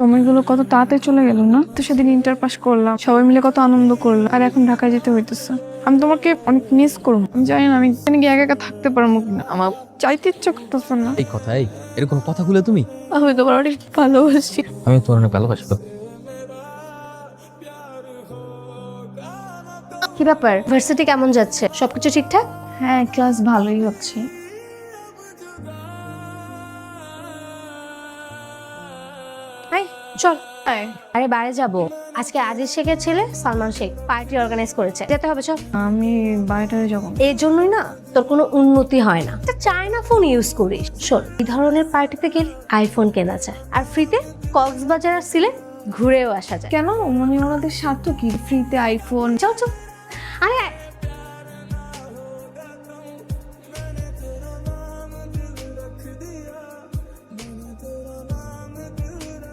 সময়গুলো কত তাড়াতাড়ি চলে গেল না? তো সেদিন ইন্টার পাস করলাম, সবাই মিলে কত আনন্দ করলাম, আর এখন ঢাকায় যেতে হইতেছে। আমি তোমাকে অনেক মিস করবো। আমি জানি না আমি এখানে গিয়ে একা একা থাকতে পারবো কিনা। আমার চাইতে ইচ্ছা করতেছে না। এই কথা, এরকম কথা বলে তুমি? আমি তোমার অনেক ভালোবাসি। আমি তোমার অনেক ভালোবাসি তো। কি ব্যাপার, ভার্সিটি কেমন যাচ্ছে? সবকিছু ঠিকঠাক? হ্যাঁ, ক্লাস ভালোই হচ্ছে। এই চল। হ্যাঁ, আরে বাইরে যাব। আজকে আজিজ শেখের ছেলে সালমান শেখ পার্টি অর্গানাইজ করেছে, যেতে হবে চল। আমি বাড়িটারে যাবো। এই জন্যই না তোর কোনো উন্নতি হয় না। একটা চায়না ফোন ইউজ করিস। শোন, এই ধরনের পার্টিতে গেলে আইফোন কেনা যায়, আর ফ্রিতে কক্সবাজার আর সিলেট ঘুরেও আসা যায়। কেন? মানে ওনাদের স্বার্থ কি? ফ্রিতে আইফোন? চল চল। আরে